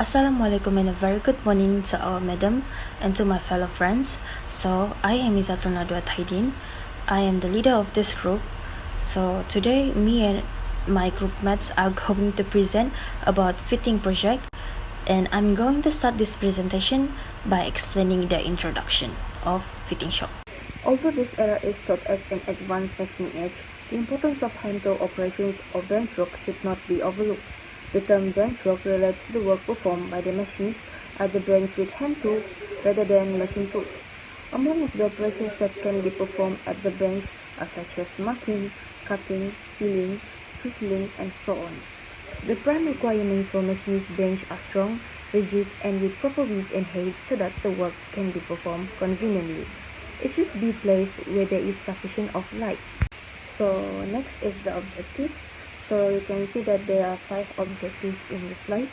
Assalamualaikum and a very good morning to our madam and to my fellow friends. So I am Izatul Nadwa Thaidin. I am the leader of this group. So today me and my group mates are going to present about fitting project, and I'm going to start this presentation by explaining the introduction of fitting shop. Although this era is taught as an advanced machine age, the importance of hand tool operations or bench work should not be overlooked. The term bench work relates to the work performed by the machines at the bench with hand tools rather than machine tools. Among the operations that can be performed at the bench are such as marking, cutting, filling, chiseling, and so on. The prime requirements for machines bench are strong, rigid, and with proper width and height so that the work can be performed conveniently. It should be placed where there is sufficient of light. So next is the objective. So you can see that there are 5 objectives in the slide.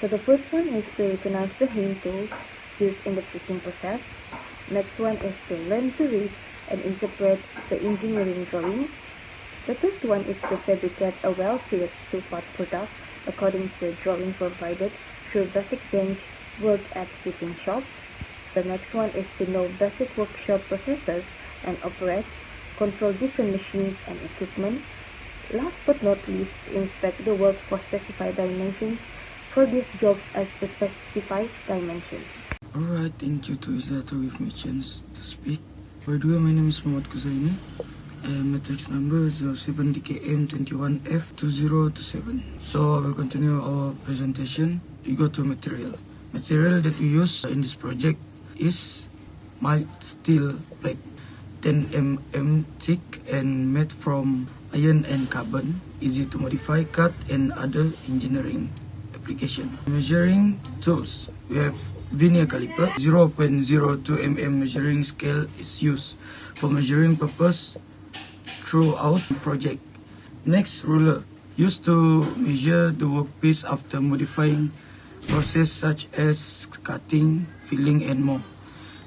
So the first one is to recognize the hand tools used in the fitting process. Next one is to learn to read and interpret the engineering drawing. The third one is to fabricate a well-fitted two-part product according to the drawing provided through basic bench work at fitting shop. The next one is to know basic workshop processes and operate, control different machines and equipment. Last but not least, inspect the work for specified dimensions, produce jobs as per specified dimensions. Alright, thank you to Iza to give me a chance to speak. By the way, my name is Muhammad Kuzaini and matrix number is 07 DKM1A 2027. So I will continue our presentation. We go to material. Material that we use in this project is mild steel plate, 10 mm thick and made from iron and carbon, easy to modify, cut, and other engineering application. Measuring tools, we have vernier caliper. 0.02 mm measuring scale is used for measuring purpose throughout the project. Next, ruler, used to measure the workpiece after modifying process such as cutting, filling, and more.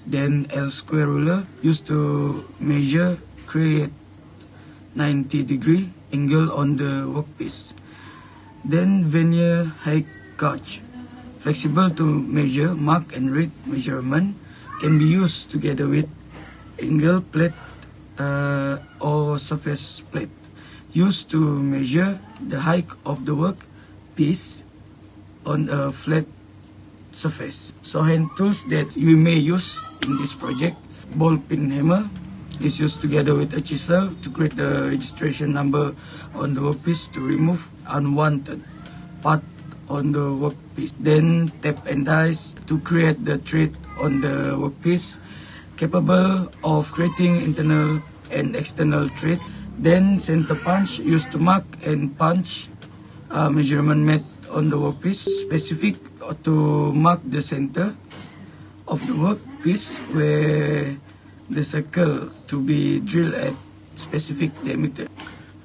Then L-square ruler, used to measure, create 90-degree angle on the workpiece. Then vernier height gauge, flexible to measure, mark, and read measurement, can be used together with angle plate or surface plate, used to measure the height of the workpiece on a flat surface. So hand tools that we may use in this project: ball peen hammer is used together with a chisel to create the registration number on the workpiece to remove unwanted part on the workpiece. Then tape and dies to create the thread on the workpiece, capable of creating internal and external thread. Then center punch, used to mark and punch measurement made on the workpiece, specific to mark the center of the workpiece where the circle to be drilled at specific diameter.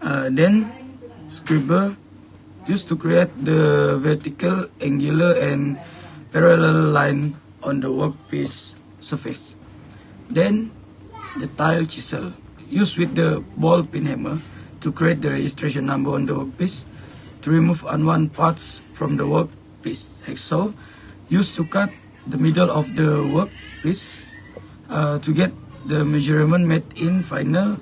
Then scribber, used to create the vertical, angular, and parallel line on the workpiece surface. Then the tile chisel, used with the ball peen hammer to create the registration number on the workpiece to remove unwanted parts from the workpiece. Hacksaw, used to cut the middle of the workpiece to get the measurement made in final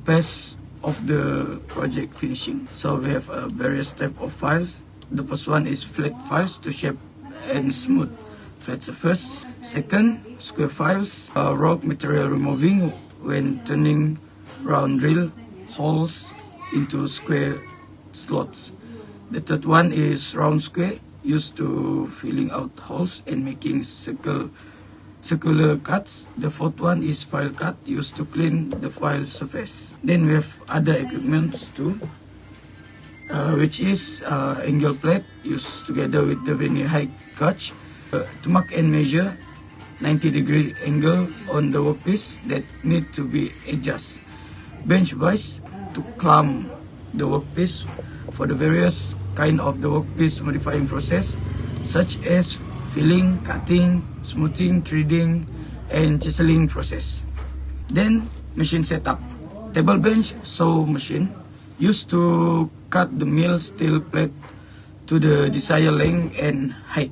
pass of the project finishing. So we have various type of files. The first one is flat files to shape and smooth flat surface. Second, square files, rock material removing when turning round drill holes into square slots. The third one is round square, used to filling out holes and making circular cuts. The fourth one is file cut, used to clean the file surface. Then we have other equipments too, which is angle plate, used together with the vernier height gauge to mark and measure 90-degree angle on the workpiece that need to be adjusted. Bench vise to clamp the workpiece for the various kind of the workpiece modifying process, such as filling, cutting, smoothing, threading, and chiseling process. Then machine setup, table bench saw machine, used to cut the mill steel plate to the desired length and height,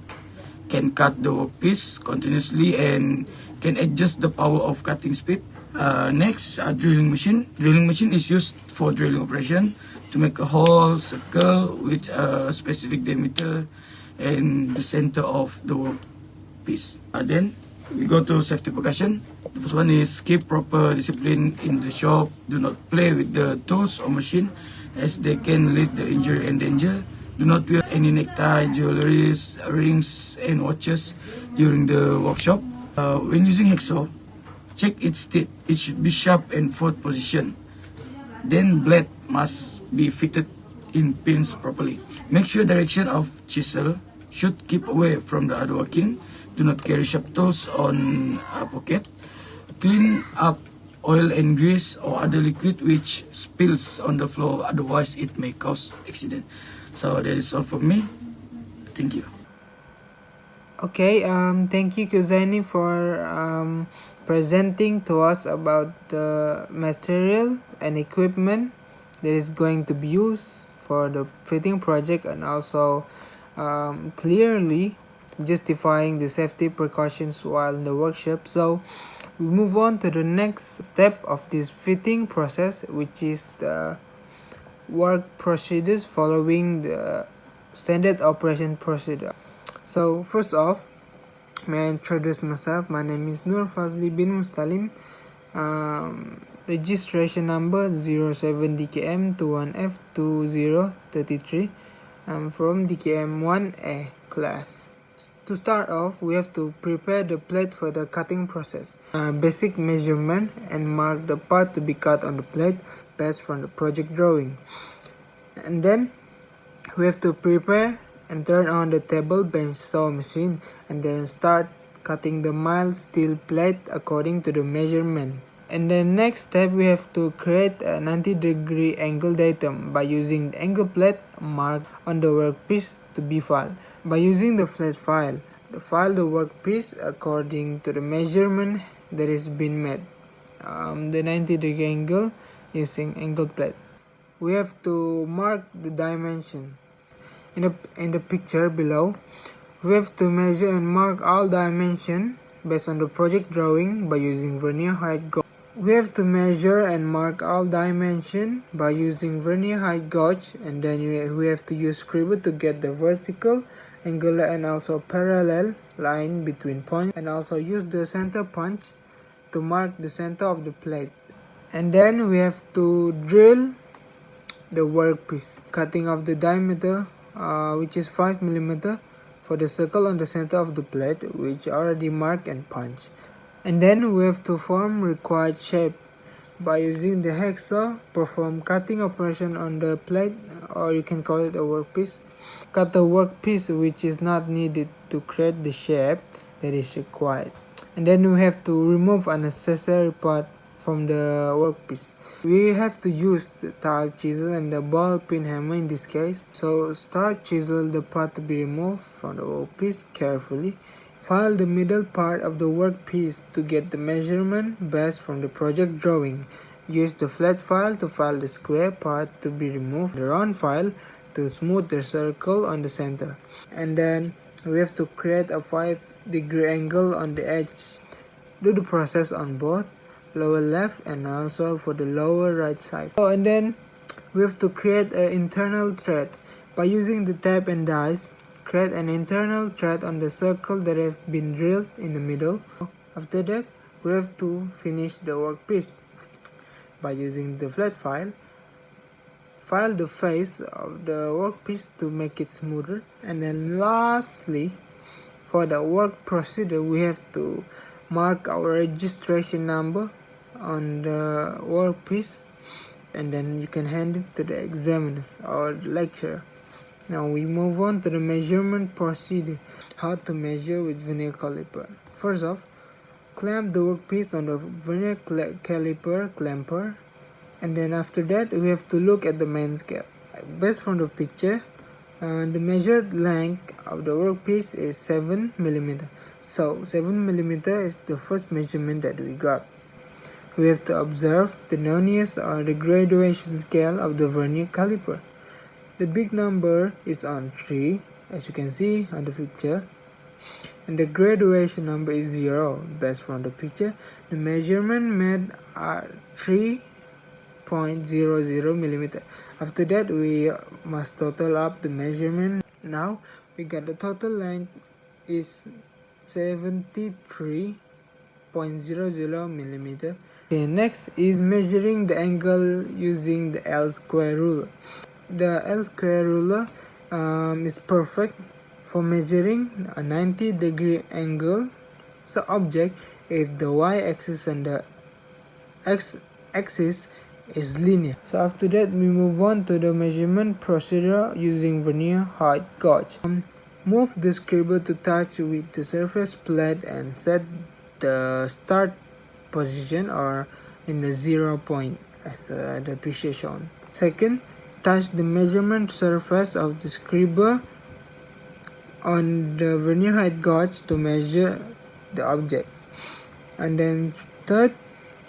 can cut the workpiece continuously and can adjust the power of cutting speed. Next, a drilling machine. Drilling machine is used for drilling operation to make a hole, circle with a specific diameter and the center of the workpiece. Then we go to safety precaution. The first one is keep proper discipline in the shop. Do not play with the tools or machine as they can lead to injury and danger. Do not wear any necktie, jewelry, rings and watches during the workshop. When using hacksaw, check its teeth. It should be sharp and forward position. Then blade must be fitted in pins properly. Make sure direction of chisel should keep away from the other working. Do not carry sharp tools on a pocket. Clean up oil and grease or other liquid which spills on the floor, otherwise it may cause accident. So that is all for me. Thank you. Okay, thank you Kuzaini for presenting to us about the material and equipment that is going to be used for the fitting project, and also clearly justifying the safety precautions while in the workshop. So we move on to the next step of this fitting process, which is the work procedures following the standard operation procedure. So first off, may I introduce myself. My name is Nur Fazli bin Mustalim, registration number 07DKM1F2033. I'm from DKM1A class. To start off, we have to prepare the plate for the cutting process. Basic measurement and mark the part to be cut on the plate based from the project drawing. And then we have to prepare and turn on the table bench saw machine, and then start cutting the mild steel plate according to the measurement. And then next step, we have to create a 90-degree angle datum by using the angle plate marked on the workpiece to be filed. By using the flat file, file the workpiece according to the measurement that is been made. The 90-degree angle using angle plate. We have to mark the dimension. In the picture below, we have to measure and mark all dimensions based on the project drawing by using vernier height gauge. We have to measure and mark all dimensions by using vernier height gauge, and then we have to use scribble to get the vertical, angular and also parallel line between points, and also use the center punch to mark the center of the plate. And then we have to drill the workpiece, cutting off the diameter which is 5 mm for the circle on the center of the plate, which already marked and punched. And then we have to form required shape by using the hacksaw. Perform cutting operation on the plate, or you can call it a workpiece. Cut the workpiece which is not needed to create the shape that is required. And then we have to remove unnecessary part from the workpiece. We have to use the tile chisel and the ball peen hammer in this case. So start chisel the part to be removed from the workpiece carefully. File the middle part of the workpiece to get the measurement based from the project drawing. Use the flat file to file the square part to be removed. The round file to smooth the circle on the center. And then we have to create a 5-degree angle on the edge. Do the process on both lower left and also for the lower right side. And then we have to create an internal thread by using the tape and dies. Create an internal thread on the circle that have been drilled in the middle. After that, we have to finish the workpiece by using the flat file. File the face of the workpiece to make it smoother. And then lastly, for the work procedure, we have to mark our registration number on the workpiece, and then you can hand it to the examiners or the lecturer. Now we move on to the measurement procedure. How to measure with vernier caliper. First off, clamp the workpiece on the vernier caliper clamper, and then after that we have to look at the main scale. Based from the picture, the measured length of the workpiece is 7 mm. So 7 mm is the first measurement that we got. We have to observe the nonius or the graduation scale of the vernier caliper. The big number is on 3, as you can see on the picture, and the graduation number is 0. Based from the picture, the measurement made are 3.00 millimeter. After that, we must total up the measurement. Now we got the total length is 73.00 millimeter. Okay, next is measuring the angle using the L-square ruler. The L-square ruler is perfect for measuring a 90-degree angle so object if the y-axis and the x-axis is linear. So after that, we move on to the measurement procedure using vernier height gauge. Move the scribble to touch with the surface plate and set the start position or in the 0 point as the picture shown. Second, touch the measurement surface of the scribble on the vernier height gauge to measure the object. And then third,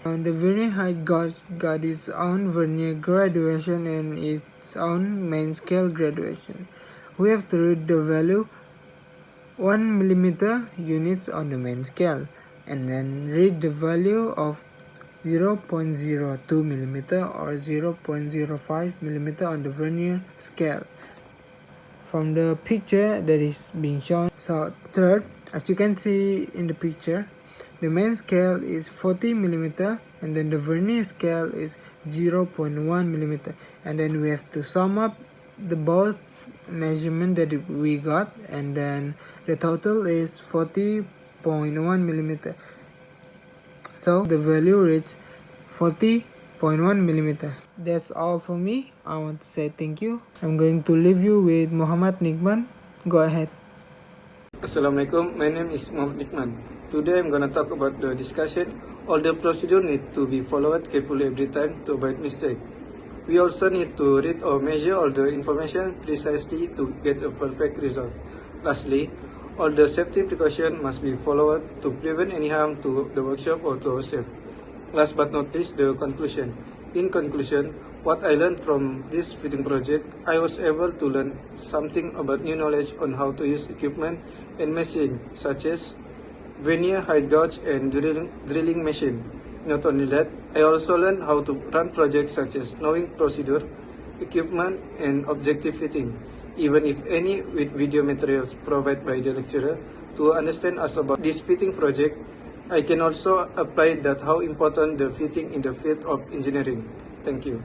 the vernier height gauge got its own vernier graduation and its own main scale graduation. We have to read the value 1 millimeter units on the main scale and then read the value of 0.02 millimeter or 0.05 millimeter on the vernier scale from the picture that is being shown. So third, as you can see in the picture, the main scale is 40 millimeter and then the vernier scale is 0.1 millimeter, and then we have to sum up the both measurement that we got, and then the total is 40.1 millimeter. So the value reaches 40.1 millimeter. That's all for me. I want to say thank you. I'm going to leave you with Muhammad Nikman. Go ahead. Assalamualaikum, my name is Muhammad Nikman. Today I'm gonna talk about the discussion. All the procedure need to be followed carefully every time to avoid mistake. We also need to read or measure all the information precisely to get a perfect result. Lastly, all the safety precautions must be followed to prevent any harm to the workshop or to ourselves. Last but not least, the conclusion. In conclusion, what I learned from this fitting project, I was able to learn something about new knowledge on how to use equipment and machine such as vernier height gauge and drilling machine. Not only that, I also learned how to run projects such as knowing procedure, equipment, and objective fitting, even if any with video materials provided by the lecturer to understand us about this fitting project. I can also apply that how important the fitting in the field of engineering. Thank you.